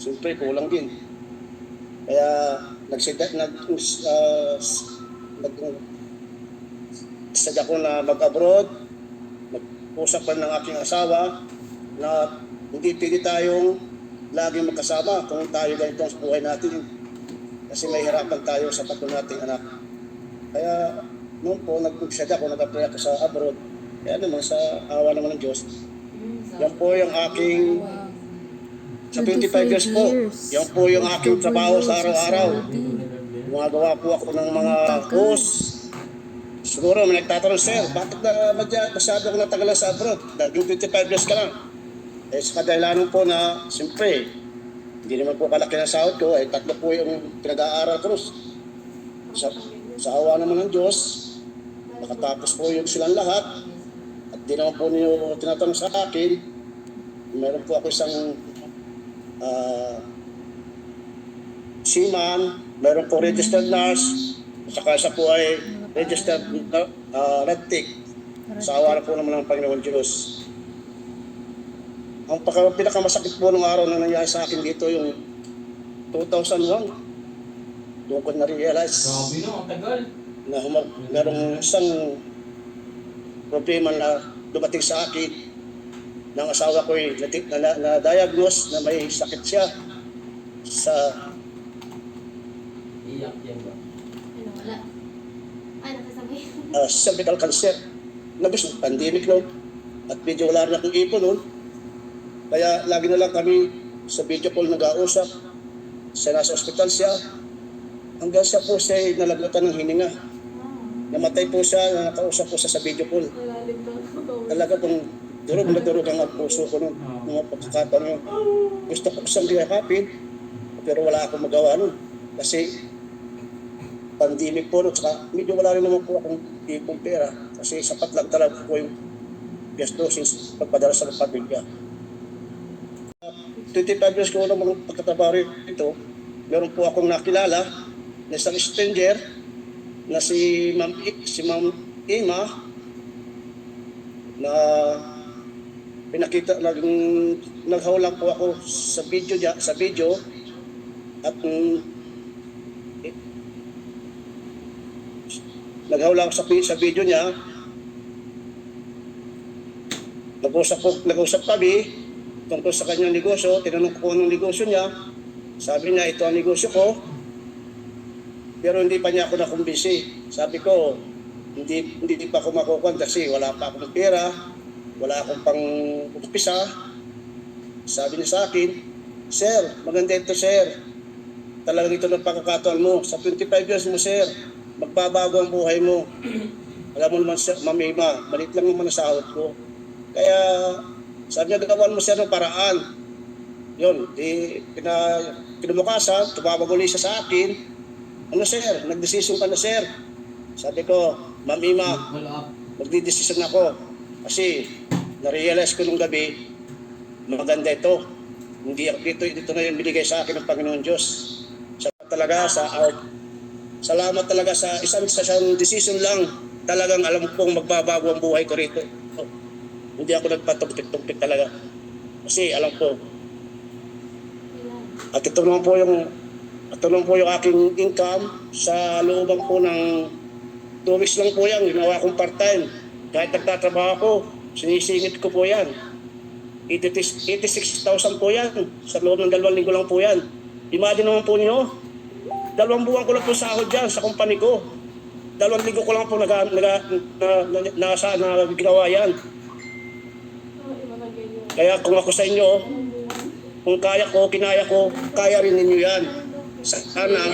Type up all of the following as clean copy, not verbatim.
siyempre kulang din. Kaya nagsadya ko na mag-abroad, nag-usap pa ng aking asawa na hindi pwede tayong laging magkasama kung tayo ganito ang buhay natin. Kasi may hirapan tayo sa tatlo nating anak. Kaya noon po, nag-sadya ko, nag-apply ako sa abroad. Kaya naman sa awa naman ng Diyos. Yan po yung aking, sa 25 years po, yan po yung aking trabaho sa araw-araw. Gumagawa po ako ng mga posts. Siguro may nagtatanong, sir, bakit na masyado ko natagalan sa abroad? Naging 25 years ka lang. Eh sa kadahilanan po na, siyempre, hindi naman po kalaki ng sahod ko, eh tatlo po yung pinag-aaral ko. Sa awa naman ng Diyos, nakatapos po yung silang lahat. At di naman po niyo tinatanong sa akin, meron po ako isang seaman, meron po registered nurse, at saka isa po ay registered RedTech. Sa awa na po naman ng Panginoon Diyos. Ang pinakamasakit po nung araw na nangyari sa akin dito yung 2001. Doon ko na-realize. Grabe no, ang tagal. Na merong isang problema na dumating sa akin ng asawa ko na-diagnose na may sakit siya sa Iyak yan ba? Ano, wala? Nakasabay. cervical cancer. Nabis, pandemic noon. At medyo wala rin akong ipon noon. Kaya lagi na lang kami sa video call nag-ausap. Siya nasa ospital siya. Hanggang siya po siya nalagutan ng hininga. Namatay po siya, nakausap po siya sa video call. Talaga pong durog na durog ang puso ko noon. Mga pagkakataon yun. Gusto ko siyang giyakapin, pero wala akong magawa noon. Kasi pandemic po noon, saka medyo wala rin naman po akong ipong pera. Kasi sapat lang talaga po yung gastusin pagpadala sa pamilya. 25 years ko na mga pagkatabaho ito, meron po akong nakilala na isang stranger na si Ma'am Ima na pinakita, naghawlang po ako sa video at naghawlang ako sa video niya. Nag-usap kami tungkol sa kanyang negosyo. Tinanong ko anong negosyo niya. Sabi niya, ito ang negosyo ko. Pero hindi pa niya ako nakumbisi. Sabi ko, hindi pa ako makukuha kasi wala pa akong pera, wala akong pang-umpisa. Sabi niya sa akin, sir, maganda ito sir. Talagang ito ng pagkakataon mo. Sa 25 years mo sir, magbabago ang buhay mo. Alam mo naman, Ma'am Ima, malit lang naman ang sahod ko. Kaya sabi niya, gagawan mo siya ng paraan. Yun, kinabukasan, tumawag ulit siya sa akin. Ano sir, nagdesisyon ka na sir. Sabi ko, Ma'am Ima, magdidesisyon ako. Kasi na-realize ko nung gabi, maganda ito. Hindi dito na yung binigay sa akin ng Panginoon Diyos. Salamat talaga sa isang decision lang. Talagang alam kong magbabago ang buhay ko rito. Hindi ako nagpatumpik-tumpik talaga. Kasi alam ko. At ito naman po yung aking income sa looban po ng 2 weeks lang po yan. Ginawa kong part-time. Kahit nagtatrabaho ako, sinisingit ko po yan. 86,000 po yan. Sa loob ng 2 linggo lang po yan. Imagine naman po niyo, 2 buwan ko lang po sahod dyan sa company ko. 2 linggo ko lang po ginawa yan. Kaya kung ako sa inyo, kung kaya ko, kinaya ko, kaya rin ninyo yan. Sana,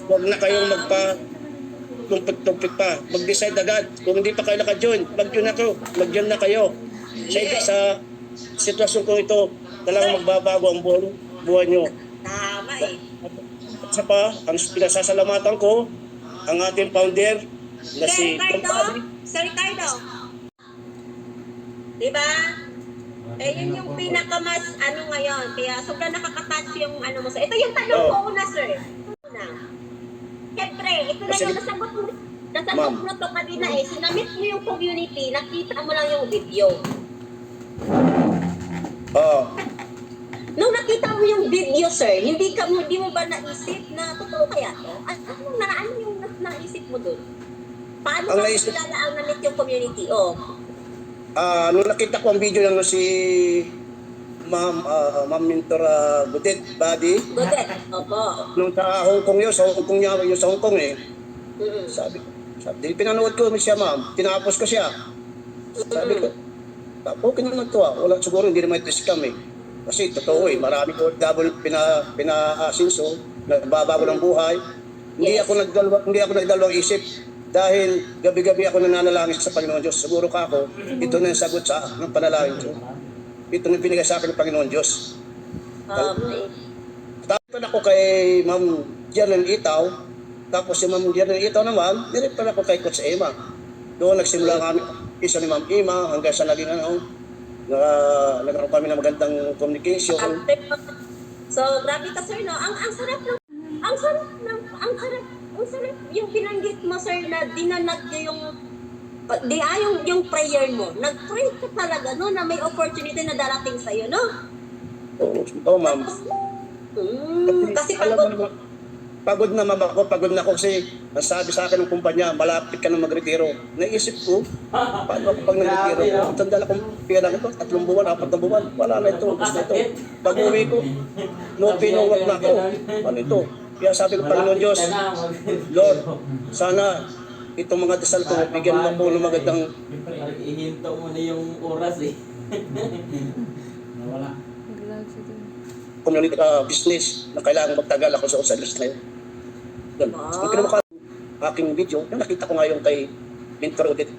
huwag na kayong tumpik-tumpik pa. Mag-decide agad. Kung hindi pa kayo naka-join, mag-join na kayo. Sa sitwasyon ko ito, talagang magbabago ang buhay nyo. Tama eh. At sa pa, ang pinasasalamatan ko, ang ating founder na si Sir Ricardo. Diba? Eh, yun yung pinakamas ngayon. Kaya sobrang nakaka-touch yung mo. Ito yung tanong ko una, sir. Siyempre, ito na yung nasagot mo to kanina eh. Sinamit mo yung community, nakita mo lang yung video. Nung nakita mo yung video, sir, hindi mo ba naisip na totoo kaya to? Ano yung naisip mo dun? Paano Ang ka naisip- kilala ang na-meet yung community? Oh. Nung nakita ko ang video ng si Ma'am Mentor Gudet Badi, Godet. Opo. nung sa Hong Kong yun, sa Hong Kong niya, yun sa Hong Kong eh. Mm-mm. Sabi, pinanood ko siya ma'am, tinapos ko siya. Sabi ko, okay naman to wala siguro hindi naman ito scam eh. Kasi totoo eh, marami ko double pina-asinso, nagbabago ng buhay. Hindi ako nagdalawang isip dahil gabi-gabi ako nananalangin sa Panginoon Diyos. Siguro ka ako, ito na yung sagot sa ng panalangin ko. Ito na yung binigay sa akin ng Panginoon Diyos. Okay. Tapos ako kay Ma'am Jerlyn Itaw, tapos si Ma'am Jerlyn Itaw naman, niripal ako kay Coach Emma. Doon nagsimula kami, isa ni Ma'am Emma, hanggang sa naging nagkaroon kami ng magandang communication. So, grabe ka, sir, no? Ang sarap yung binanggit mo, sir, na dinanag nyo yung prayer mo. Nag-pray ka talaga, no? Na may opportunity na darating sa'yo, no? Oo, ma'am. Kasi Pagod na ma'am ako, pagod na ako kasi nasabi sa akin ng kumpanya, malapit ka na mag-retiro. Naisip ko, paano ako pag nag-retiro? Tandala kong pera ito, 3 buwan, 4 na buwan, wala na ito, gusto ito. Pag uwi ko, pinuwag na ako. Ano ito? Kaya sabi ko, Panginoon Diyos, Lord, sana itong mga dasal ko, bigyan mo ako ng magandang Ihinto mo na yung oras eh. Nawala. community business na kailangan magtagal ako sa list na yun. Yan. Kung kinuha aking video, yung nakita ko nga yung kay Mentor Odette.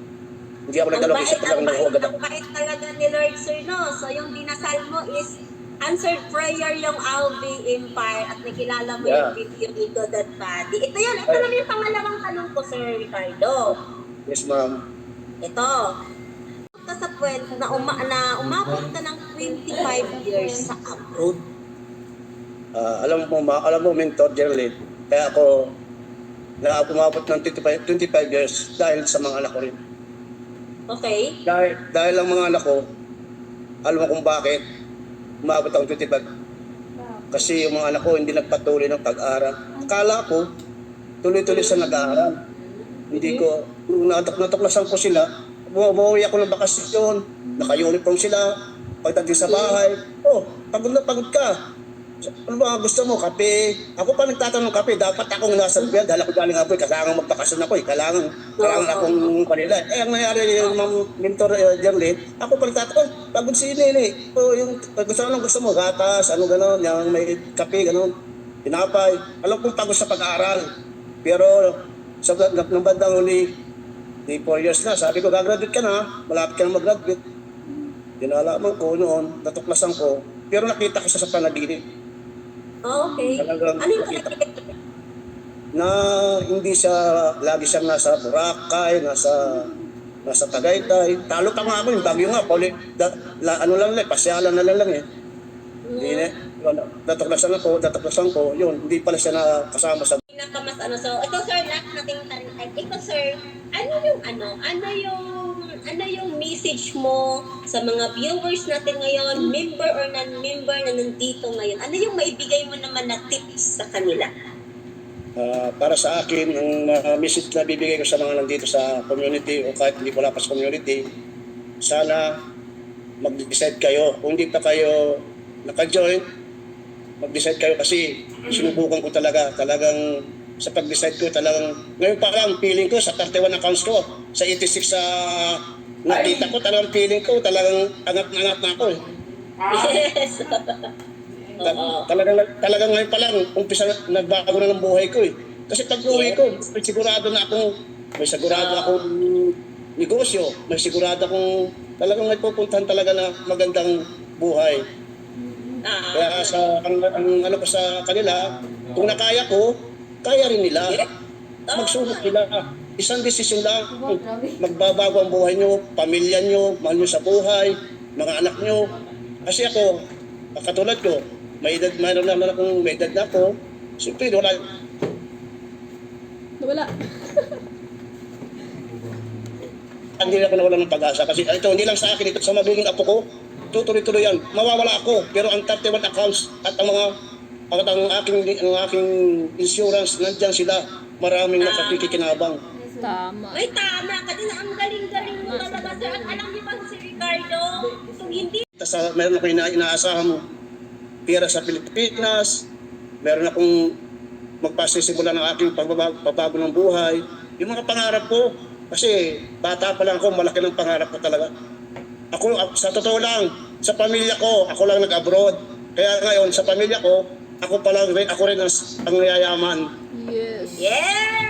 Hindi ako nagdalawang isip lang na agad ako. ang bait talaga ni Lord, sir, no? So, yung dinasal mo is answered prayer yung Alvi Empire at nakilala mo yung video ni Godet Badi. Ito naman yung pangalawang tanong ko, Sir Ricardo. Yes, ma'am. Ito. Ka sa puwet na umabot ka ng 25 years sa abroad. Alam mo, Mentor Jerlyn, kaya ako umabot ng 25 years dahil sa mga anak ko rin. Okay? Dahil ang mga anak ko, alam mo kung bakit umabot ako 25. Kasi yung mga anak ko hindi nagpatuloy ng pag-aaral. Akala ko, tuloy-tuloy sa nag-aaral. Hindi ko, natuklasan ko sila, umuwi ako ng bakasyon, naka-uniform sila, pagdating sa bahay, pagod na pagod ka. Ano ba gusto mo? Kape? Ako pa nagtatanong kape. Dapat akong nasa lugar dahil ako galing ako. Kailangan magbakasyon ako. Kailangan akong kanila. Ang nangyari yung Mentor Jerlyn, ako pa nagtatanong, pagod si Nene. Yung gusto mo? Gatas, ano gano'n, yung may kape, gano'n. Pinapay. Alam kong pagod sa pag-aaral. Pero ng bandang huli, 4 years na. Sabi ko, gagraduate ka na. Malapit ka na mag-graduate. Dinalaman ko noon, natuklasan ko. Pero nakita ko siya sa panaginip. Okay. Talagang Ano yung nakita nakikita? na hindi siya lagi siyang nasa Boracay, nasa Tagaytay. Talo pa nga ako yung Bagyo nga, pasyalan na lang eh. Hindi natuklasan ko, yun, hindi pala siya nakasama sa Pinakamas so ito, sir, last nating tanong. Ito, sir, ano yung message mo sa mga viewers natin ngayon, member or non-member na nandito ngayon? Ano yung maibigay mo naman na tips sa kanila? para sa akin, ang message na bibigay ko sa mga nandito sa community o kahit hindi wala pa sa community, sana mag-decide kayo. Kung hindi pa kayo naka-join, mag-decide kayo kasi sinubukan ko talagang sa pag-decide ko ngayon pa lang feeling ko sa 31 accounts ko, sa 86 sa nakita ko, talagang feeling ko talagang angat na ako eh. Yes. Talagang ngayon pa lang, umpisa nagbago na ng buhay ko eh. Kasi pag uwi ko, may sigurado akong negosyo, may sigurado akong talagang may pupuntahan talaga na magandang buhay. Kaya ang ano ko sa kanila, kung nakaya ko, kaya rin nila. Magsubok nila. Isang desisyon lang, magbabago ang buhay nyo, pamilya nyo, mahal nyo sa buhay, mga anak nyo. Kasi ako, katulad ko, mayroon naman akong may edad na ako, siyempre Wala. hindi ako nawala ng pag-asa. Kasi ito, hindi lang sa akin, ito sa magiging apo ko, tutuloy-tuloy yan. Mawawala ako, pero ang 31 accounts at ang aking insurance, nandyan sila. Maraming nakakikinabang. Tama. Ay, tama ka din. Ang galing-galing mo talaga, sir. At alam niyo ba si Ricardo? Kung hindi Tapos meron akong inaasahan pera sa Pilipinas, meron akong magpasisimula ng aking pagbabago ng buhay. Yung mga pangarap ko, kasi bata pa lang ako, malaki ng pangarap ko talaga. Ako, sa totoo lang, sa pamilya ko, ako lang nag-abroad. Kaya ngayon, sa pamilya ko, ako rin ang yayaman. Yes. Yes!